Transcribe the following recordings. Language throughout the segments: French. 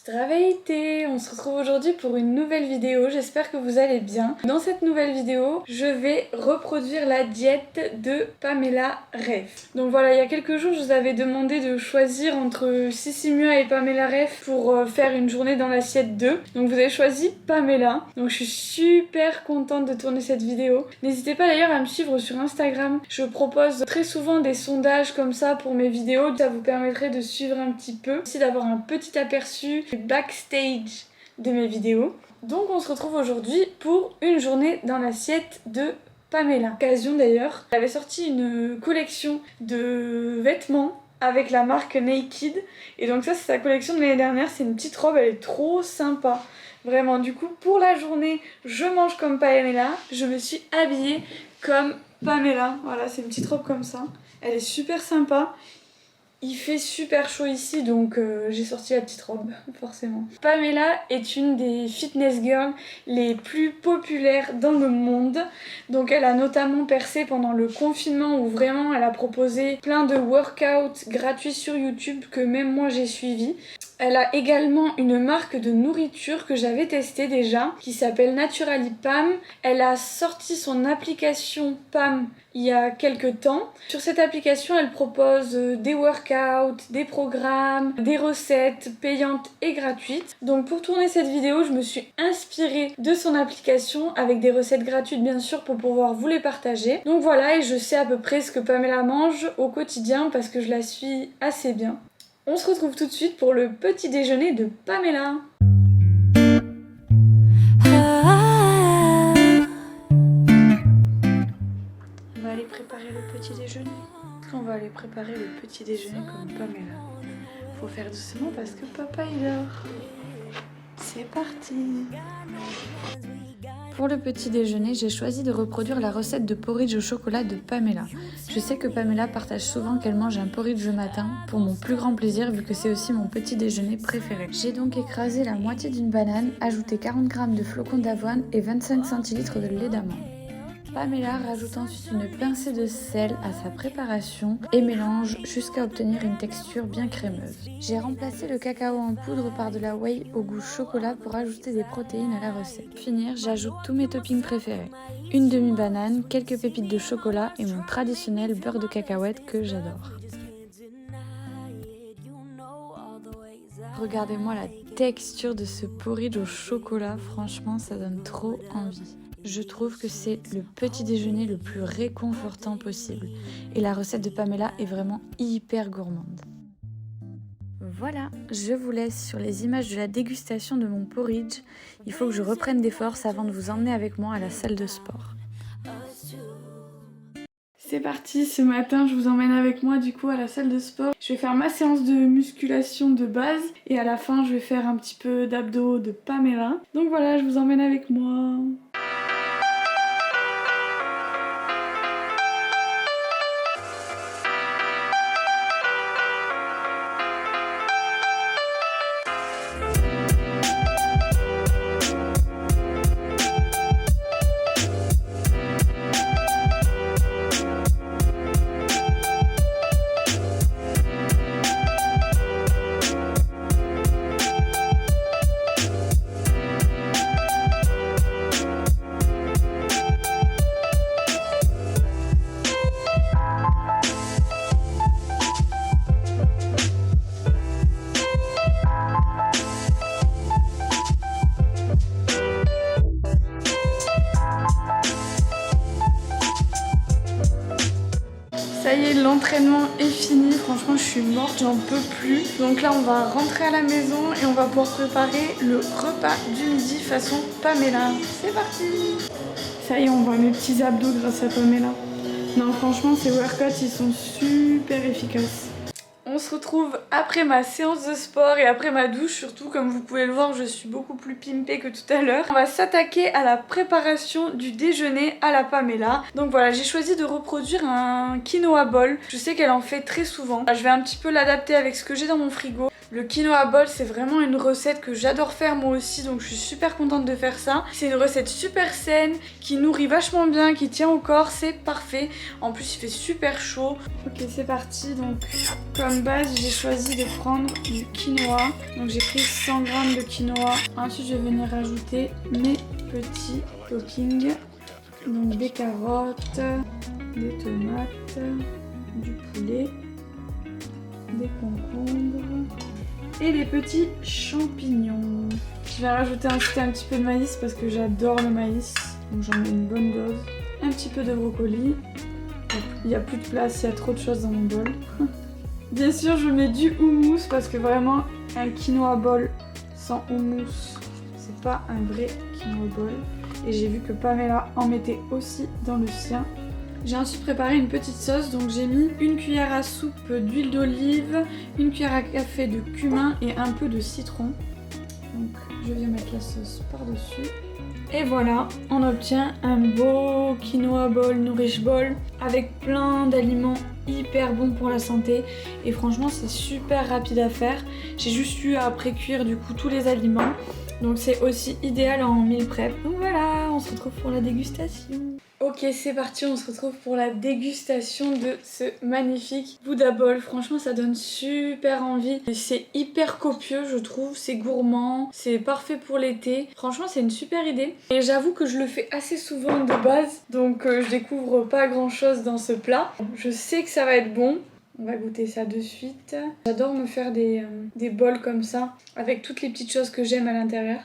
Здравейте! On se retrouve aujourd'hui pour une nouvelle vidéo, j'espère que vous allez bien. Dans cette nouvelle vidéo, je vais reproduire la diète de Pamela Reif. Donc voilà, il y a quelques jours, je vous avais demandé de choisir entre Sissimua et Pamela Reif pour faire une journée dans l'assiette 2. Donc vous avez choisi Pamela, donc je suis super contente de tourner cette vidéo. N'hésitez pas d'ailleurs à me suivre sur Instagram, je propose très souvent des sondages comme ça pour mes vidéos, ça vous permettrait de suivre un petit peu, aussi d'avoir un petit aperçu backstage de mes vidéos. Donc on se retrouve aujourd'hui pour une journée dans l'assiette de Pamela. Occasion d'ailleurs, elle avait sorti une collection de vêtements avec la marque Naked et donc ça c'est sa collection de l'année dernière, c'est une petite robe, elle est trop sympa. Vraiment, du coup pour la journée je mange comme Pamela, je me suis habillée comme Pamela. Voilà, c'est une petite robe comme ça, elle est super sympa. Il fait super chaud ici donc j'ai sorti la petite robe, forcément. Pamela est une des fitness girls les plus populaires dans le monde. Donc elle a notamment percé pendant le confinement où vraiment elle a proposé plein de workouts gratuits sur YouTube que même moi j'ai suivi. Elle a également une marque de nourriture que j'avais testée déjà qui s'appelle Naturally Pam. Elle a sorti son application Pam il y a quelques temps. Sur cette application, elle propose des workouts, des programmes, des recettes payantes et gratuites. Donc pour tourner cette vidéo, je me suis inspirée de son application avec des recettes gratuites bien sûr pour pouvoir vous les partager. Donc voilà, et je sais à peu près ce que Pamela mange au quotidien parce que je la suis assez bien. On se retrouve tout de suite pour le petit déjeuner de Pamela. On va aller préparer le petit déjeuner. On va aller préparer le petit déjeuner comme Pamela. Faut faire doucement parce que papa il dort. C'est parti. Pour le petit déjeuner, j'ai choisi de reproduire la recette de porridge au chocolat de Pamela. Je sais que Pamela partage souvent qu'elle mange un porridge le matin, pour mon plus grand plaisir vu que c'est aussi mon petit déjeuner préféré. J'ai donc écrasé la moitié d'une banane, ajouté 40 g de flocons d'avoine et 25 centilitres de lait d'amande. Pamela rajoute ensuite une pincée de sel à sa préparation et mélange jusqu'à obtenir une texture bien crémeuse. J'ai remplacé le cacao en poudre par de la whey au goût chocolat pour ajouter des protéines à la recette. Pour finir, j'ajoute tous mes toppings préférés. Une demi-banane, quelques pépites de chocolat et mon traditionnel beurre de cacahuète que j'adore. Regardez-moi la texture de ce porridge au chocolat, franchement ça donne trop envie. Je trouve que c'est le petit déjeuner le plus réconfortant possible. Et la recette de Pamela est vraiment hyper gourmande. Voilà, je vous laisse sur les images de la dégustation de mon porridge. Il faut que je reprenne des forces avant de vous emmener avec moi à la salle de sport. C'est parti, ce matin je vous emmène avec moi du coup à la salle de sport. Je vais faire ma séance de musculation de base et à la fin je vais faire un petit peu d'abdos de Pamela. Donc voilà, je vous emmène avec moi. Ça y est, l'entraînement est fini, franchement je suis morte, j'en peux plus. Donc là on va rentrer à la maison et on va pouvoir préparer le repas du midi façon Pamela. C'est parti. Ça y est, on voit mes petits abdos grâce à Pamela. Non franchement ces workouts ils sont super efficaces. On se retrouve après ma séance de sport et après ma douche surtout, comme vous pouvez le voir je suis beaucoup plus pimpée que tout à l'heure. On va s'attaquer à la préparation du déjeuner à la Pamela. Donc voilà, j'ai choisi de reproduire un quinoa bowl. Je sais qu'elle en fait très souvent. Je vais un petit peu l'adapter avec ce que j'ai dans mon frigo. Le quinoa bol, c'est vraiment une recette que j'adore faire moi aussi, donc je suis super contente de faire ça. C'est une recette super saine, qui nourrit vachement bien, qui tient au corps, c'est parfait. En plus il fait super chaud. Ok, c'est parti. Donc comme base, j'ai choisi de prendre du quinoa. Donc j'ai pris 100 g de quinoa. Ensuite je vais venir rajouter mes petits toppings. Donc des carottes, des tomates, du poulet, des concombres et des petits champignons. Je vais rajouter ensuite un petit peu de maïs parce que j'adore le maïs. Donc j'en mets une bonne dose. Un petit peu de brocoli. Il n'y a plus de place, il y a trop de choses dans mon bol. Bien sûr, je mets du houmous parce que vraiment, un quinoa bol sans houmous, c'est pas un vrai quinoa bol. Et j'ai vu que Pamela en mettait aussi dans le sien. J'ai ensuite préparé une petite sauce, donc j'ai mis une cuillère à soupe d'huile d'olive, une cuillère à café de cumin et un peu de citron. Donc je viens mettre la sauce par-dessus. Et voilà, on obtient un beau quinoa bol, nourish bol, avec plein d'aliments hyper bons pour la santé. Et franchement, c'est super rapide à faire. J'ai juste eu à pré-cuire du coup tous les aliments. Donc c'est aussi idéal en meal prep. Donc voilà, on se retrouve pour la dégustation. Ok, c'est parti, on se retrouve pour la dégustation de ce magnifique Buddha Bowl. Franchement, ça donne super envie. C'est hyper copieux, je trouve. C'est gourmand, c'est parfait pour l'été. Franchement, c'est une super idée. Et j'avoue que je le fais assez souvent de base, donc je découvre pas grand chose dans ce plat. Je sais que ça va être bon. On va goûter ça de suite. J'adore me faire des bols comme ça, avec toutes les petites choses que j'aime à l'intérieur.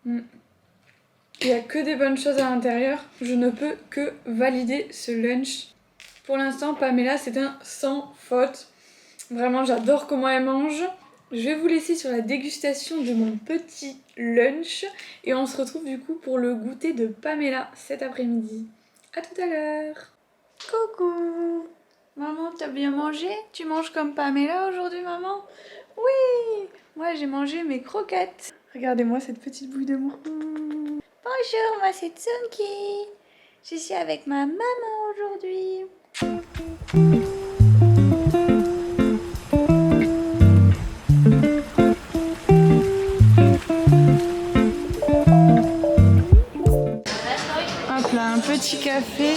Il n'y a que des bonnes choses à l'intérieur. Je ne peux que valider ce lunch. Pour l'instant, Pamela, c'est un sans faute. Vraiment, j'adore comment elle mange. Je vais vous laisser sur la dégustation de mon petit lunch. Et on se retrouve du coup pour le goûter de Pamela cet après-midi. A tout à l'heure. Coucou. Maman, t'as bien mangé? Tu manges comme Pamela aujourd'hui, maman? Oui. Moi, j'ai mangé mes croquettes. Regardez-moi cette petite bouille de mou. Bonjour, moi c'est Tsunki. Je suis avec ma maman aujourd'hui. Hop là, un petit café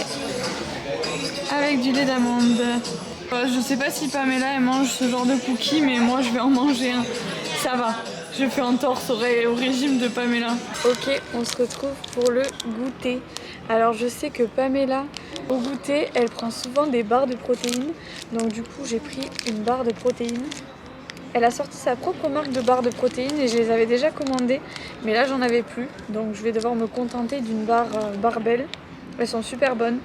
avec du lait d'amande. Je sais pas si Pamela elle mange ce genre de cookies, mais moi je vais en manger un. Ça va. Je fais un torse au régime de Pamela. Ok, on se retrouve pour le goûter. Alors je sais que Pamela, au goûter, elle prend souvent des barres de protéines. Donc du coup, j'ai pris une barre de protéines. Elle a sorti sa propre marque de barres de protéines et je les avais déjà commandées. Mais là, j'en avais plus. Donc je vais devoir me contenter d'une barre Barbell. Elles sont super bonnes.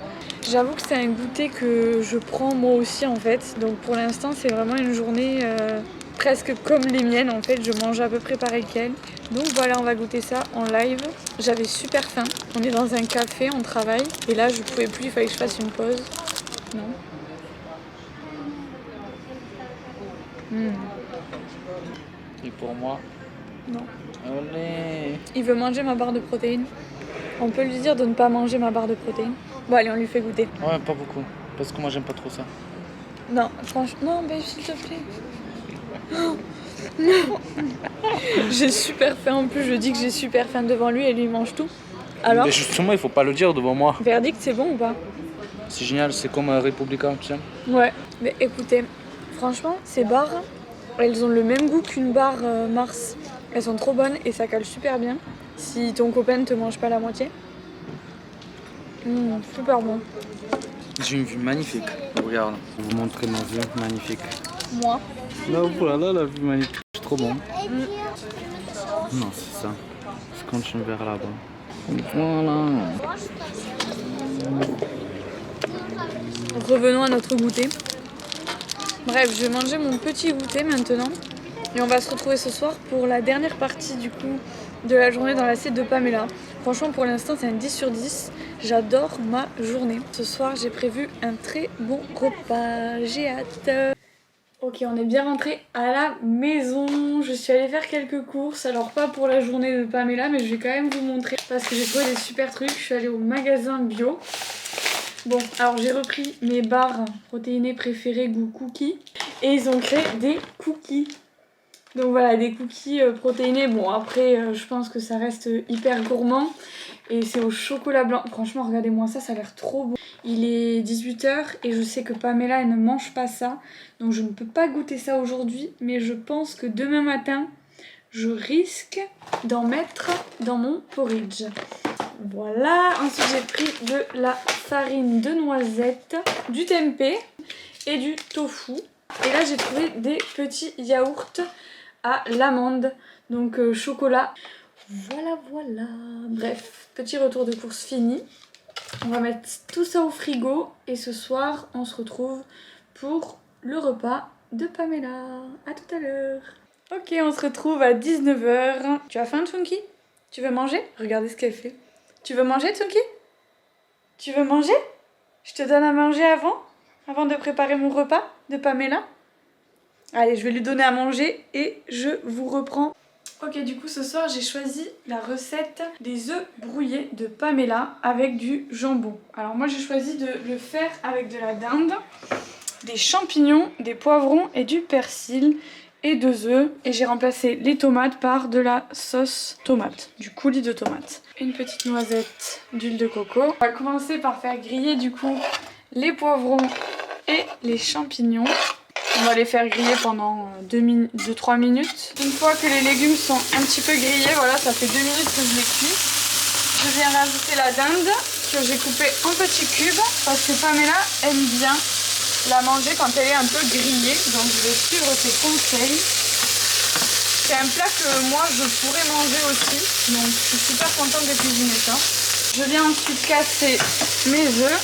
J'avoue que c'est un goûter que je prends moi aussi en fait. Donc pour l'instant, c'est vraiment une journée... presque comme les miennes en fait, je mange à peu près pareil qu'elles. Donc voilà, on va goûter ça en live. J'avais super faim, on est dans un café, on travaille. Et là je pouvais plus, il fallait que je fasse une pause. Non. Et pour moi? Non. Allez. Il veut manger ma barre de protéines. On peut lui dire de ne pas manger ma barre de protéines. Bon allez, on lui fait goûter. Ouais, pas beaucoup. Parce que moi j'aime pas trop ça. Non, franchement, non, babe, s'il te plaît. Oh, non. J'ai super faim en plus, je dis que j'ai super faim devant lui et lui il mange tout. Alors, mais justement, il faut pas le dire devant moi. verdict, c'est bon ou pas? C'est génial, c'est comme un républicain, tu sais. Ouais, mais écoutez, franchement, ces barres, elles ont le même goût qu'une barre Mars. Elles sont trop bonnes et ça cale super bien. Si ton copain ne te mange pas la moitié. Super bon. J'ai une vue magnifique. Regarde, je vais vous montrer ma vue magnifique. Moi. Là, voilà la vue magnifique. C'est trop bon. Non, c'est ça. Je continue vers là-bas. Voilà. Revenons à notre goûter. Bref, je vais manger mon petit goûter maintenant. Et on va se retrouver ce soir pour la dernière partie du coup de la journée dans l'assiette de Pamela. Franchement, pour l'instant, c'est un 10 sur 10. J'adore ma journée. Ce soir, j'ai prévu un très bon repas. J'ai hâte. Ok, on est bien rentré à la maison. Je suis allée faire quelques courses. Alors pas pour la journée de Pamela, mais je vais quand même vous montrer parce que j'ai trouvé des super trucs. Je suis allée au magasin bio. Bon, alors j'ai repris mes barres protéinées préférées goût cookie. Et ils ont créé des cookies. Donc voilà, des cookies protéinés. Bon après, je pense que ça reste hyper gourmand. Et c'est au chocolat blanc. Franchement, regardez-moi ça, ça a l'air trop bon. Il est 18 h et je sais que Pamela, elle ne mange pas ça. Donc je ne peux pas goûter ça aujourd'hui. Mais je pense que demain matin, je risque d'en mettre dans mon porridge. Voilà. Ensuite, j'ai pris de la farine de noisette, du tempeh et du tofu. Et là, j'ai trouvé des petits yaourts à l'amande. Donc chocolat. Voilà. Bref, petit retour de course fini. On va mettre tout ça au frigo. Et ce soir, on se retrouve pour le repas de Pamela. À tout à l'heure. Ok, on se retrouve à 19 h. Tu as faim, Tsunki? Tu veux manger? Regardez ce qu'elle fait. Tu veux manger, Tsunki? Tu veux manger? Je te donne à manger avant de préparer mon repas de Pamela? Allez, je vais lui donner à manger et je vous reprends. Ok, du coup, ce soir, j'ai choisi la recette des œufs brouillés de Pamela avec du jambon. Alors moi, j'ai choisi de le faire avec de la dinde, des champignons, des poivrons et du persil et 2 œufs. Et j'ai remplacé les tomates par de la sauce tomate, du coulis de tomate. Une petite noisette d'huile de coco. On va commencer par faire griller du coup les poivrons et les champignons. On va les faire griller pendant 2-3 minutes. Une fois que les légumes sont un petit peu grillés, voilà, ça fait 2 minutes que je les cuis. Je viens rajouter la dinde que j'ai coupée en petits cubes parce que Pamela aime bien la manger quand elle est un peu grillée. Donc je vais suivre ses conseils. C'est un plat que moi je pourrais manger aussi. Donc je suis super contente de cuisiner ça. Je viens ensuite casser mes œufs.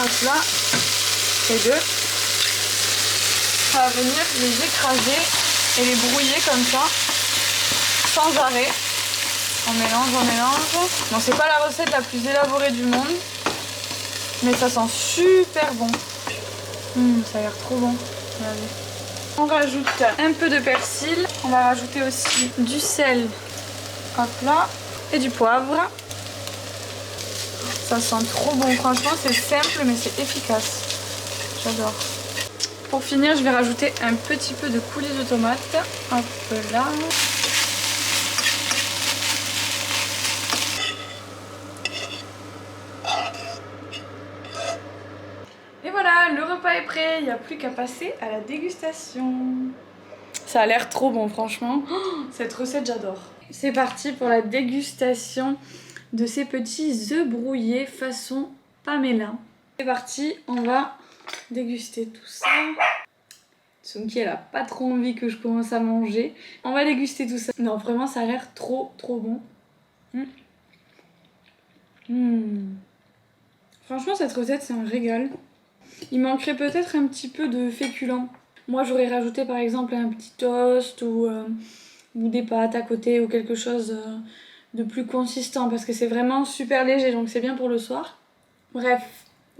Hop là. Et 2. Ça va venir les écraser et les brouiller comme ça, sans arrêt. On mélange. Bon, c'est pas la recette la plus élaborée du monde, mais ça sent super bon. Ça a l'air trop bon. Regardez. On rajoute un peu de persil. On va rajouter aussi du sel, hop là, et du poivre. Ça sent trop bon. Franchement, c'est simple, mais c'est efficace. J'adore. Pour finir, je vais rajouter un petit peu de coulis de tomate. Hop là. Et voilà, le repas est prêt. Il n'y a plus qu'à passer à la dégustation. Ça a l'air trop bon, franchement. Oh, cette recette, j'adore. C'est parti pour la dégustation de ces petits œufs brouillés façon Pamela. C'est parti, on va déguster tout ça. Tsunki, elle a pas trop envie que je commence à manger. On va déguster tout ça. Non, vraiment, ça a l'air trop bon. Franchement, cette recette, c'est un régal. Il manquerait peut-être un petit peu de féculents. Moi, j'aurais rajouté par exemple un petit toast ou des pâtes à côté ou quelque chose de plus consistant parce que c'est vraiment super léger, donc c'est bien pour le soir. Bref.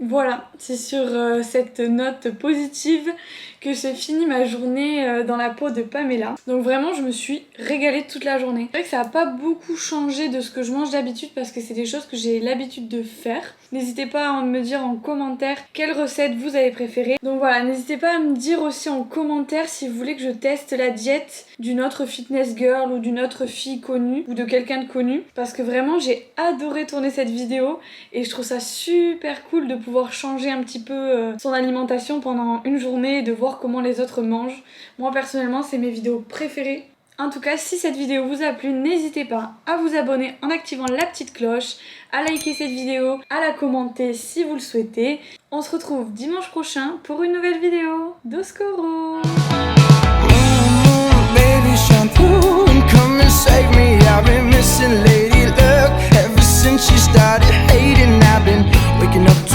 Voilà, c'est sur cette note positive que se finit ma journée dans la peau de Pamela. Donc vraiment, je me suis régalée toute la journée. C'est vrai que ça n'a pas beaucoup changé de ce que je mange d'habitude parce que c'est des choses que j'ai l'habitude de faire. N'hésitez pas à me dire en commentaire quelle recette vous avez préférée. Donc voilà, n'hésitez pas à me dire aussi en commentaire si vous voulez que je teste la diète d'une autre fitness girl ou d'une autre fille connue ou de quelqu'un de connu. Parce que vraiment, j'ai adoré tourner cette vidéo et je trouve ça super cool de pouvoir changer un petit peu son alimentation pendant une journée et de voir comment les autres mangent. Moi personnellement, c'est mes vidéos préférées. En tout cas, si cette vidéo vous a plu, n'hésitez pas à vous abonner en activant la petite cloche, à liker cette vidéo, à la commenter si vous le souhaitez. On se retrouve dimanche prochain pour une nouvelle vidéo. Doskoro! Baby, shampoo and come and save me. I've been missing lady luck ever since she started hating. I've been waking up